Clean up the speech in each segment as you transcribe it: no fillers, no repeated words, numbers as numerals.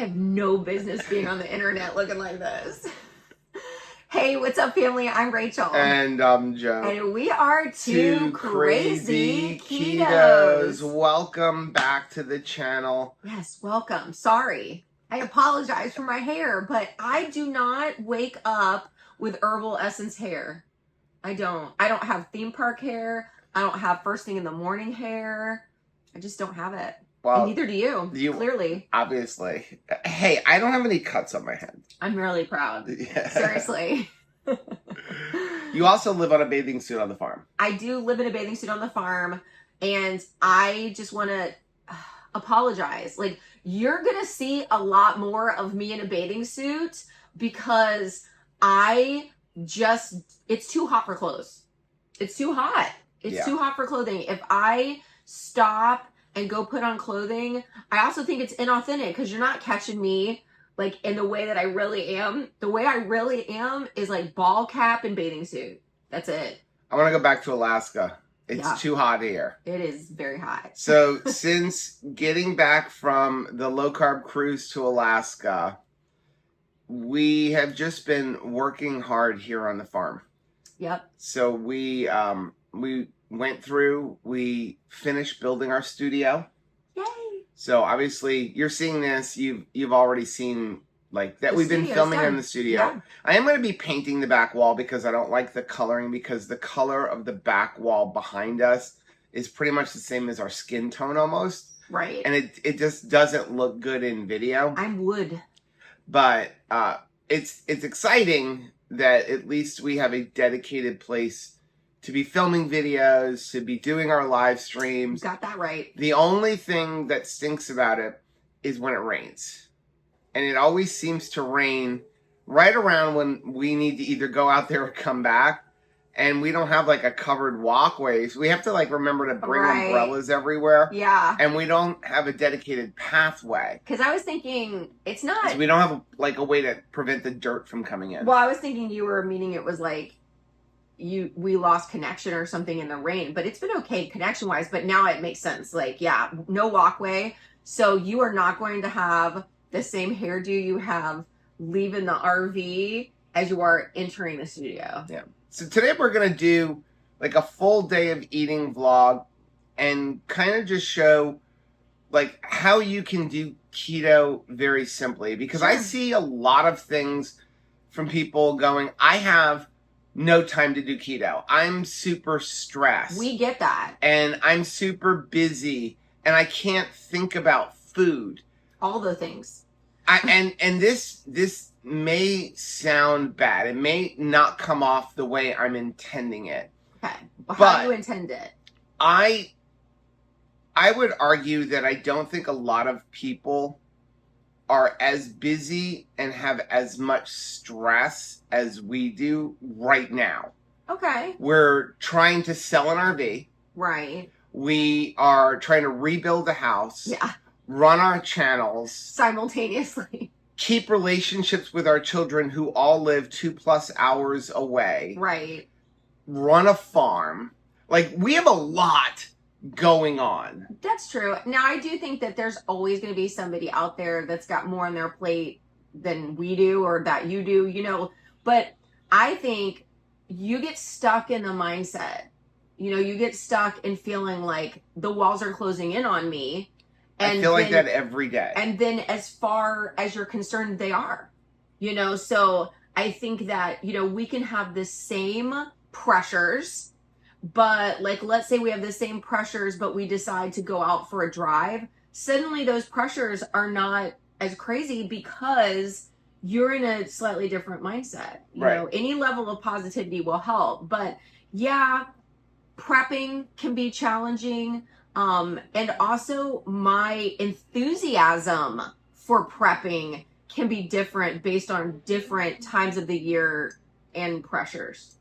have no business being on the internet looking like this. Hey, what's up, family? I'm Rachel. And I'm Joe. And we are two crazy ketos. Welcome back to the channel. Yes, welcome. Sorry. I apologize for my hair, but I do not wake up with herbal essence hair. I don't have theme park hair. I don't have first thing in the morning hair. I just don't have it. Well, and neither do you, clearly. Obviously. Hey, I don't have any cuts on my head. I'm really proud. Yeah. Seriously. You also live on a bathing suit on the farm. I do live in a bathing suit on the farm, and I just want to apologize. Like, you're going to see a lot more of me in a bathing suit because it's too hot for clothes. It's too hot. It's too hot for clothing. If I stop and go put on clothing, I also think it's inauthentic because you're not catching me like in the way that I really am. The way I really am is like ball cap and bathing suit. That's it. I want to go back to Alaska. It's too hot here. It is very hot. So since getting back from the low carb cruise to Alaska, we have just been working hard here on the farm. Yep. So we went through, we finished building our studio. Yay. So obviously you're seeing this, you've already seen like that we've been filming in the studio. Yeah. I am going to be painting the back wall because I don't like the coloring, because the color of the back wall behind us is pretty much the same as our skin tone almost. Right. And it just doesn't look good in video. I'm wood. But it's exciting that at least we have a dedicated place to be filming videos, to be doing our live streams. Got that right. The only thing that stinks about it is when it rains. And it always seems to rain right around when we need to either go out there or come back. And we don't have like a covered walkway. So we have to like remember to bring umbrellas everywhere. Yeah. And we don't have a dedicated pathway. Because I was thinking it's not. So we don't have a way to prevent the dirt from coming in. Well, I was thinking you were meaning it was like we lost connection or something in the rain, but it's been okay connection wise. But now it makes sense. Like, yeah, no walkway. So you are not going to have the same hairdo you have leaving the RV as you are entering the studio. Yeah. So today we're going to do like a full day of eating vlog and kind of just show like how you can do keto very simply. Because I see a lot of things from people going, I have no time to do keto. I'm super stressed. We get that. And I'm super busy and I can't think about food. All the things. And this may sound bad. It may not come off the way I'm intending it. Okay. But how do you intend it? I would argue that I don't think a lot of people are as busy and have as much stress as we do right now. Okay. We're trying to sell an RV. Right. We are trying to rebuild a house. Yeah. Run our channels. Simultaneously. Keep relationships with our children who all live 2+ hours away. Right. Run a farm. Like, we have a lot going on. That's true. Now, I do think that there's always going to be somebody out there that's got more on their plate than we do or that you do, you know. But I think you get stuck in the mindset. You know, you get stuck in feeling like the walls are closing in on me. And I feel like that every day. And then as far as you're concerned, they are. You know, so I think that, you know, we can have the same pressures, but like, let's say we have the same pressures, but we decide to go out for a drive. Suddenly those pressures are not as crazy because you're in a slightly different mindset. You know, any level of positivity will help. But yeah, prepping can be challenging. And also my enthusiasm for prepping can be different based on different times of the year and pressures.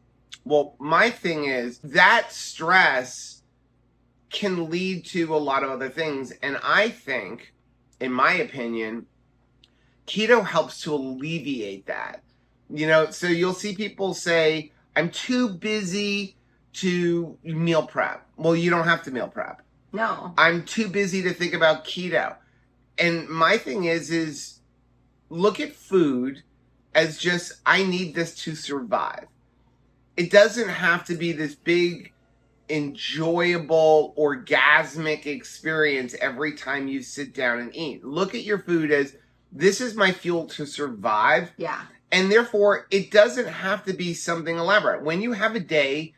Well, my thing is that stress can lead to a lot of other things. And I think, in my opinion, keto helps to alleviate that. You know, so you'll see people say, I'm too busy to meal prep. Well, you don't have to meal prep. No. I'm too busy to think about keto. And my thing is look at food as just, I need this to survive. It doesn't have to be this big, enjoyable, orgasmic experience every time you sit down and eat. Look at your food as, this is my fuel to survive. Yeah. And therefore, it doesn't have to be something elaborate. When you have a day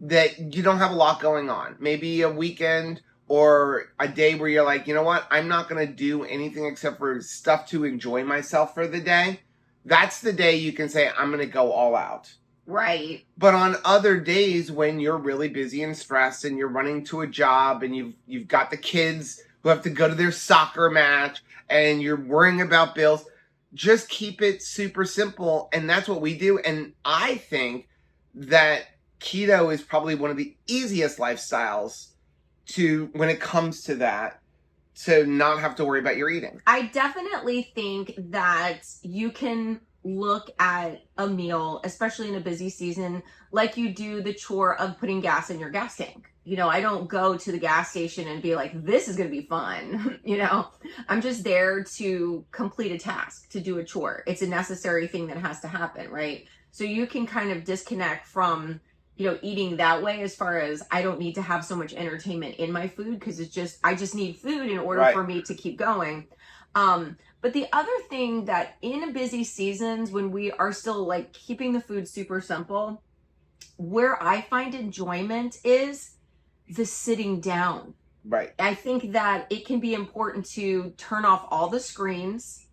that you don't have a lot going on, maybe a weekend or a day where you're like, you know what, I'm not going to do anything except for stuff to enjoy myself for the day. That's the day you can say, I'm going to go all out. Right. But on other days when you're really busy and stressed and you're running to a job and you've got the kids who have to go to their soccer match and you're worrying about bills, just keep it super simple. And that's what we do. And I think that keto is probably one of the easiest lifestyles to, when it comes to that, to not have to worry about your eating. I definitely think that you can look at a meal, especially in a busy season, like you do the chore of putting gas in your gas tank. You know, I don't go to the gas station and be like, this is going to be fun. You know, I'm just there to complete a task, to do a chore. It's a necessary thing that has to happen, right? So you can kind of disconnect from, you know, eating that way, as far as I don't need to have so much entertainment in my food, because it's just, I just need food in order for me to keep going. But the other thing that in busy seasons, when we are still like keeping the food super simple, where I find enjoyment is the sitting down. Right. I think that it can be important to turn off all the screens,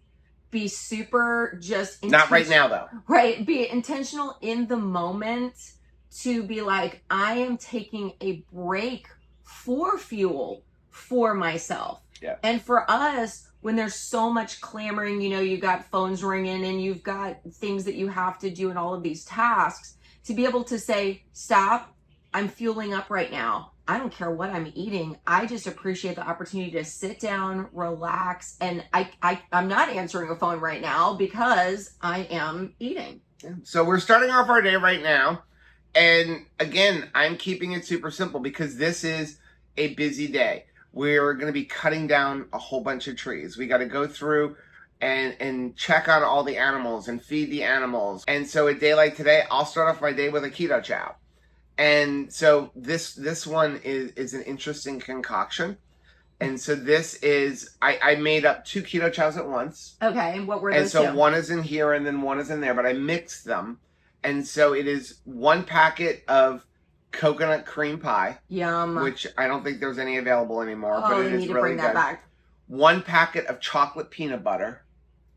be super just not right now though. Right. Be intentional in the moment to be like, I am taking a break for fuel for myself. Yeah. And for us, when there's so much clamoring, you know, you got phones ringing and you've got things that you have to do and all of these tasks, to be able to say, stop, I'm fueling up right now. I don't care what I'm eating. I just appreciate the opportunity to sit down, relax. And I'm not answering a phone right now because I am eating. So we're starting off our day right now. And again, I'm keeping it super simple because this is a busy day. We're going to be cutting down a whole bunch of trees. We got to go through and check on all the animals and feed the animals. And so a day like today, I'll start off my day with a keto chow. And so this one is an interesting concoction. And so this is, I made up 2 keto chows at once. Okay, and what were those And so two? one is in here and then one is in there, but I mixed them. And so it is 1 packet of coconut cream pie. Yum. Which I don't think there's any available anymore, Oh, but it you is need to really bring that good. back. 1 packet of chocolate peanut butter.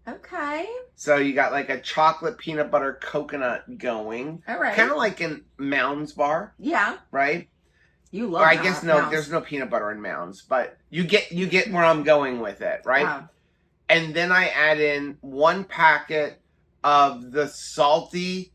Okay. So you got like a chocolate peanut butter coconut going. All right. Kind of like in Mounds bar. Yeah. Right? You love Or I guess no, Mounds. there's no peanut butter in Mounds, but you get where I'm going with it, right? Yeah. And then I add in 1 packet of the salty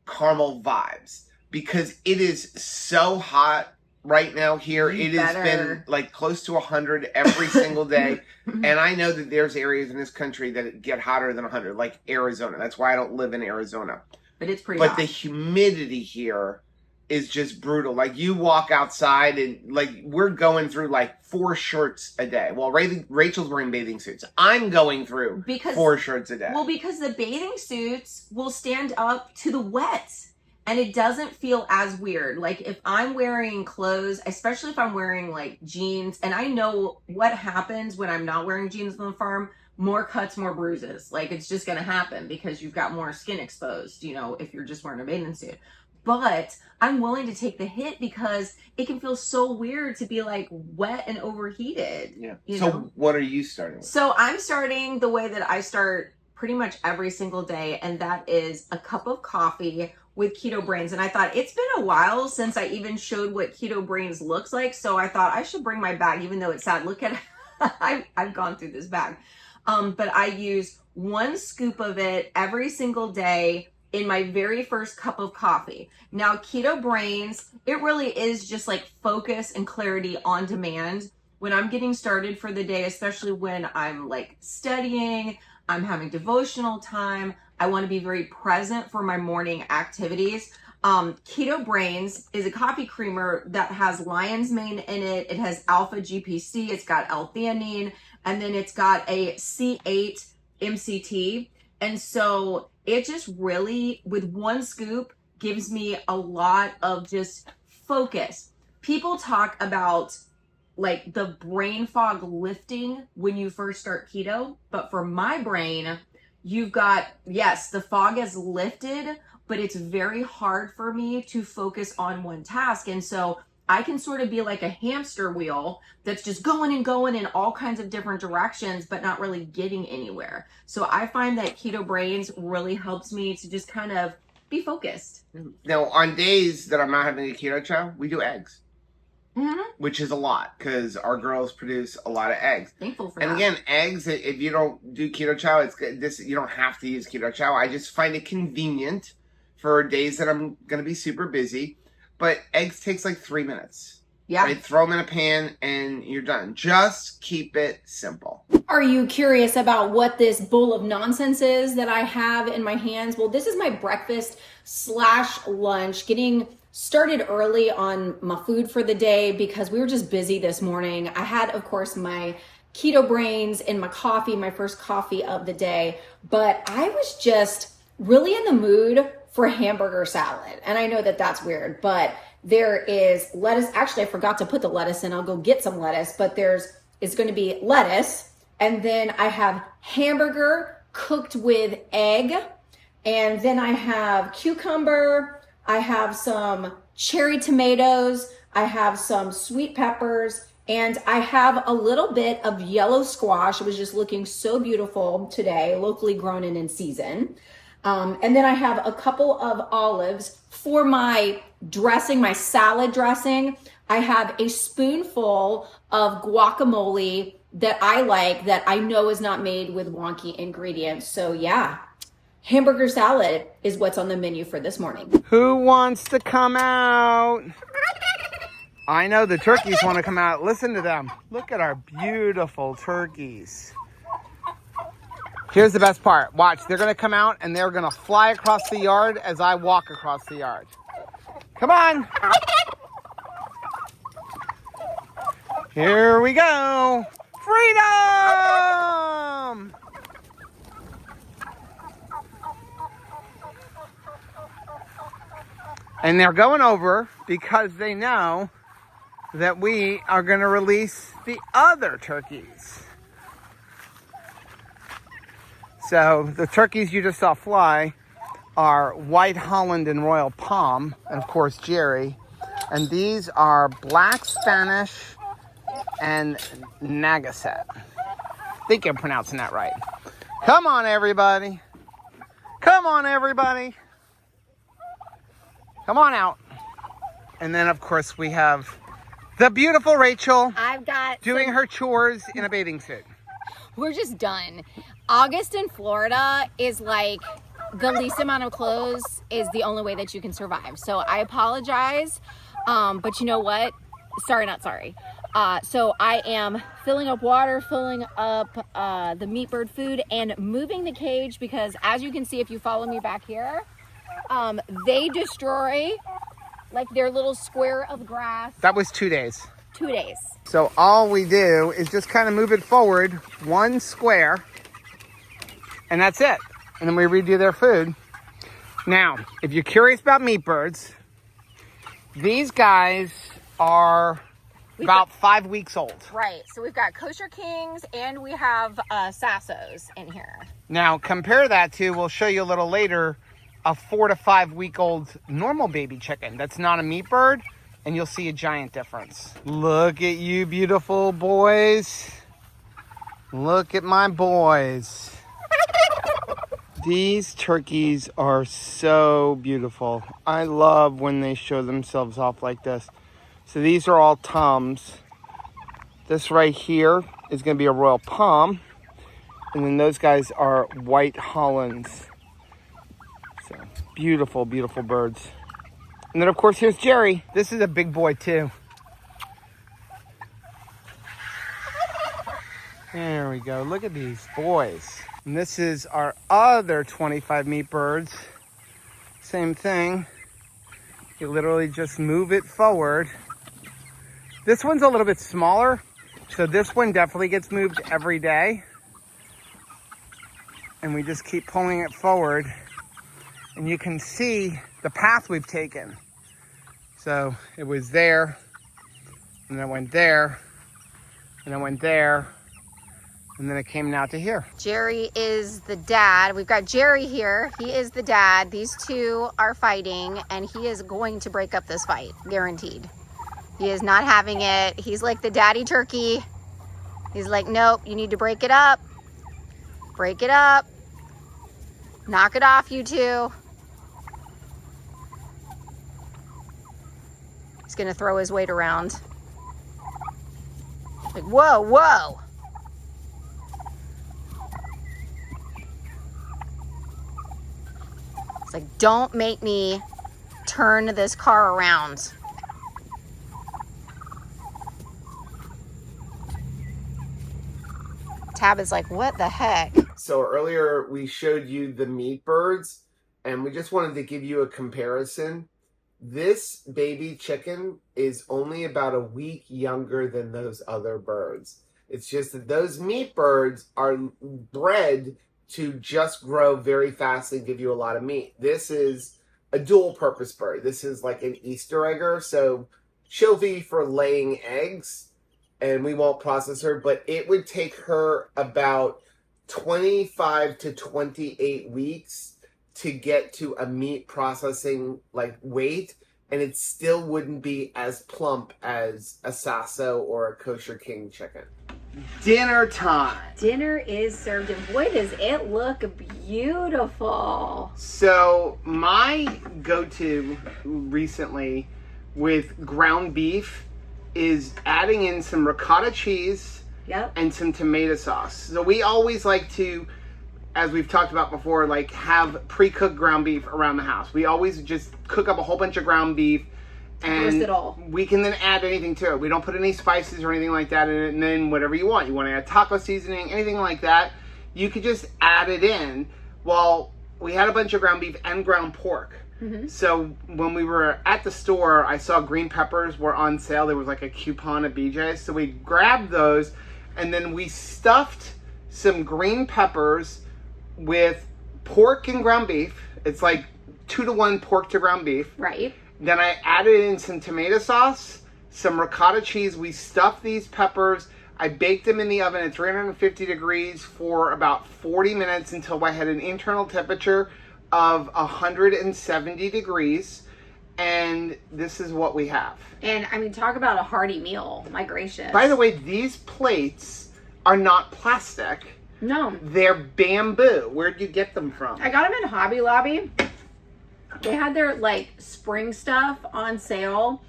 caramel vibes because it is so hot right now here. It has been like close to 100 every single day. And I know that there's areas in this country that get hotter than 100, like Arizona. That's why I don't live in Arizona. But it's pretty But hot. the humidity here is just brutal. Like you walk outside and like we're going through like 4 shirts a day. Well, Rachel's wearing bathing suits. I'm going through 4 shirts a day. Well, because the bathing suits will stand up to the wet. And it doesn't feel as weird. Like if I'm wearing clothes, especially if I'm wearing like jeans, and I know what happens when I'm not wearing jeans on the farm, more cuts, more bruises. Like it's just going to happen because you've got more skin exposed, you know, if you're just wearing a bathing suit. But I'm willing to take the hit because it can feel so weird to be like wet and overheated. Yeah. You so know? What are you starting with? So I'm starting the way that I start pretty much every single day. And that is a cup of coffee with Keto Brains. And I thought it's been a while since I even showed what Keto Brains looks like. So I thought I should bring my bag, even though it's sad. Look at I've gone through this bag. But I use 1 scoop of it every single day in my very first cup of coffee. Now, Keto Brains, it really is just like focus and clarity on demand. When I'm getting started for the day, especially when I'm like studying, I'm having devotional time, I want to be very present for my morning activities. Keto Brains is a coffee creamer that has lion's mane in it. It has alpha GPC, it's got L-theanine, and then it's got a C8 MCT. And so it just really, with one scoop, gives me a lot of just focus. People talk about like the brain fog lifting when you first start keto, but for my brain, you've got, yes, the fog has lifted, but it's very hard for me to focus on one task. And so I can sort of be like a hamster wheel that's just going and going in all kinds of different directions, but not really getting anywhere. So I find that Keto Brains really helps me to just kind of be focused. Now, on days that I'm not having a keto chow, we do eggs. Mm-hmm. Which is a lot because our girls produce a lot of eggs. Thankful for and that. And again, eggs, if you don't do keto chow, you don't have to use keto chow. I just find it convenient for days that I'm going to be super busy. But eggs takes like 3 minutes. Yeah. Right? Throw them in a pan and you're done. Just keep it simple. Are you curious about what this bowl of nonsense is that I have in my hands? Well, this is my breakfast/lunch, getting started early on my food for the day because we were just busy this morning. I had, of course, my Keto Brains and my coffee, my first coffee of the day, but I was just really in the mood for hamburger salad. And I know that that's weird, but there is lettuce. Actually, I forgot to put the lettuce in. I'll go get some lettuce, but it's going to be lettuce. And then I have hamburger cooked with egg. And then I have cucumber. I have some cherry tomatoes. I have some sweet peppers. And I have a little bit of yellow squash. It was just looking so beautiful today, locally grown and in season. And then I have a couple of olives for my dressing, my salad dressing. I have a spoonful of guacamole that I like, that I know is not made with wonky ingredients. So yeah, hamburger salad is what's on the menu for this morning. Who wants to come out? I know the turkeys want to come out. Listen to them. Look at our beautiful turkeys. Here's the best part. Watch, they're going to come out and they're going to fly across the yard as I walk across the yard. Come on. Here we go. Freedom! And they're going over because they know that we are going to release the other turkeys. So the turkeys you just saw fly are White Holland and Royal Palm, and of course Jerry. And these are Black Spanish and Nagaset. I think I'm pronouncing that right. Come on, everybody. Come on, everybody. Come on out. And then, of course, we have the beautiful Rachel doing her chores in a bathing suit. We're just done. August in Florida is like the least amount of clothes is the only way that you can survive. So I apologize, but you know what? Sorry, not sorry. So I am filling up water, filling up the meat bird food, and moving the cage because, as you can see if you follow me back here, they destroy like their little square of grass. That was 2 days. 2 days. So all we do is just kind of move it forward one square, and that's it. And then we redo their food. Now, if you're curious about meat birds, these guys are about 5 weeks old. Right. So we've got kosher kings and we have sassos in here. Now, compare that to, we'll show you a little later, a 4 to 5 week old normal baby chicken. That's not a meat bird, and you'll see a giant difference. Look at you beautiful boys. Look at my boys. These turkeys are so beautiful. I love when they show themselves off like this. So these are all Toms. This right here is going to be a Royal Palm. And then those guys are White Hollands. So beautiful, beautiful birds. And then of course here's Jerry. This is a big boy too. There we go. Look at these boys. And this is our other 25 meat birds. Same thing. You literally just move it forward. This one's a little bit smaller, so this one definitely gets moved every day. and we just keep pulling it forward, and you can see the path we've taken. So it was there, and then I went there, and I went there, and then it came out to here. Jerry is the dad. We've got Jerry here. He is the dad. These two are fighting, and he is going to break up this fight, guaranteed. He is not having it. He's like the daddy turkey. He's like, nope, you need to break it up. Break it up. Knock it off, you two. He's gonna throw his weight around. Like, whoa, whoa. It's like, don't make me turn this car around. Tab is like, what the heck? So earlier we showed you the meat birds, and we just wanted to give you a comparison. This baby chicken is only about a week younger than those other birds. It's just that those meat birds are bred to just grow very fast and give you a lot of meat. This is a dual purpose bird. This is like an Easter egger, so she'll be for laying eggs, and we won't process her, but it would take her about 25 to 28 weeks to get to a meat processing like weight, and it still wouldn't be as plump as a Sasso or a Kosher King chicken. Dinner time. Dinner is served, and boy, does it look beautiful. So my go-to recently with ground beef is adding in some ricotta cheese and some tomato sauce. So we always like to, as we've talked about before, like have pre-cooked ground beef around the house. We always just cook up a whole bunch of ground beef, and Roast it all. we can then add anything to it. We don't put any spices or anything like that in it, and then whatever you want. You want to add taco seasoning, anything like that, you could just add it in. Well, we had a bunch of ground beef and ground pork. So when we were at the store, I saw green peppers were on sale. There was like a coupon at BJ's. So we grabbed those, and then we stuffed some green peppers with pork and ground beef. It's like 2-to-1 pork to ground beef. Right. Then I added in some tomato sauce, some ricotta cheese. We stuffed these peppers. I baked them in the oven at 350 degrees for about 40 minutes until I had an internal temperature of 170 degrees. And this is what we have. And I mean, talk about a hearty meal. My gracious. By the way, these plates are not plastic. No. They're bamboo. Where'd you get them from? I got them in Hobby Lobby. They had their like spring stuff on sale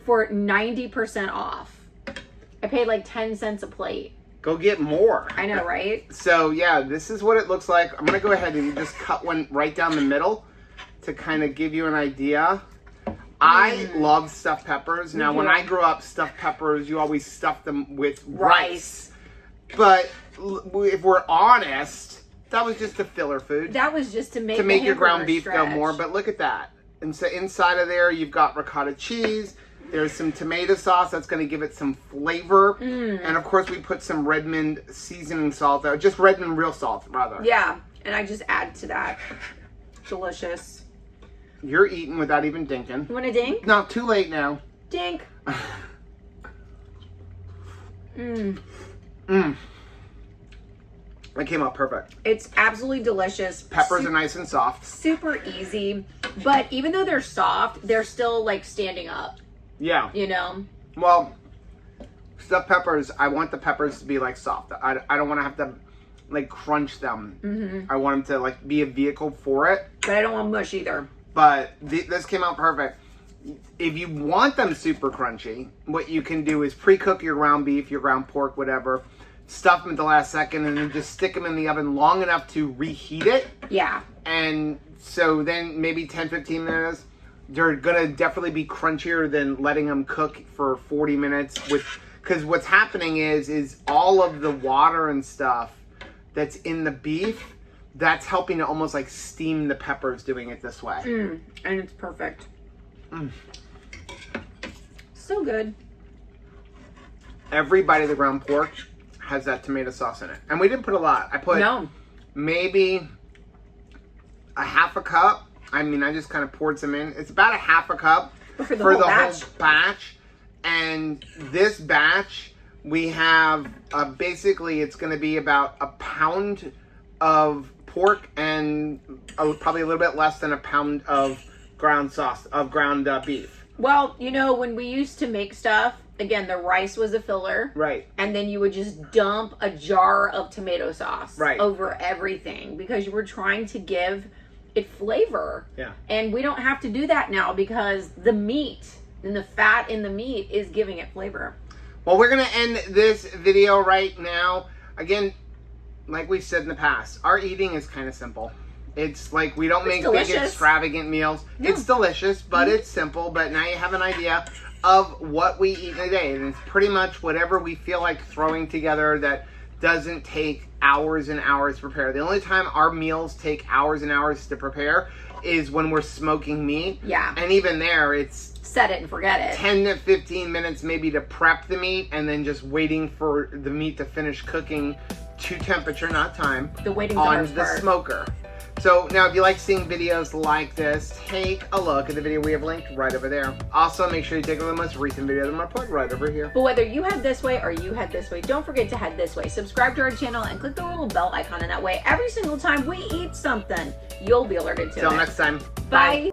for 90% off. I paid like 10 cents a plate. Go get more. I know, right? So yeah, this is what it looks like. I'm gonna go ahead and just cut one right down the middle to kind of give you an idea. I love stuffed peppers. Now, when I grew up, stuffed peppers, you always stuff them with rice. But if we're honest, that was just a filler food. That was just to make your ground beef go more. But look at that. And so inside of there, you've got ricotta cheese. There's some tomato sauce that's going to give it some flavor. And of course, we put some Redmond seasoning salt, just Redmond real salt, rather. Yeah, and I just add to that. Delicious. You're eating without even dinking. You want a dink? No, too late now. Dink. That came out perfect. It's absolutely delicious. Peppers are nice and soft. Super easy. But even though they're soft, they're still like standing up. Yeah. You know? Well, stuffed peppers, I want the peppers to be like soft. I don't want to have to like crunch them. I want them to like be a vehicle for it. But I don't want mush either. But this came out perfect. If you want them super crunchy, what you can do is pre-cook your ground beef, your ground pork, whatever. Stuff them at the last second, and then just stick them in the oven long enough to reheat it. Yeah. And so then maybe 10-15 minutes. They're gonna definitely be crunchier than letting them cook for 40 minutes. Because what's happening is all of the water and stuff that's in the beef, that's helping to almost like steam the peppers doing it this way. And it's perfect. So good. Every bite of the ground pork has that tomato sauce in it. And we didn't put a lot. I put maybe a half a cup. I mean, I just kind of poured some in. It's about a half a cup For the whole batch. And this batch, we have basically, it's going to be about a pound of pork and probably a little bit less than a pound of ground beef. Well, you know, when we used to make stuff, again, the rice was a filler. Right. And then you would just dump a jar of tomato sauce Right. over everything because you were trying to give it flavor. Yeah. And we don't have to do that now because the meat and the fat in the meat is giving it flavor. Well, we're going to end this video right now. Again, like we've said in the past, our eating is kind of simple. It's like we don't make big extravagant meals. No. It's delicious, but it's simple. But now you have an idea of what we eat in a day. And it's pretty much whatever we feel like throwing together that doesn't take hours and hours to prepare. The only time our meals take hours and hours to prepare is when we're smoking meat. Yeah. And even there, it's Set it and forget it. 10 to 15 minutes maybe to prep the meat and then just waiting for the meat to finish cooking to temperature, not time, The waiting on the the smoker. So now if you like seeing videos like this, take a look at the video we have linked right over there. Also, make sure you take a look at the most recent video that I'm going to put right over here. But whether you head this way or you head this way, don't forget to head this way. Subscribe to our channel and click the little bell icon, and that way every single time we eat something, you'll be alerted to it. Till next time. Bye.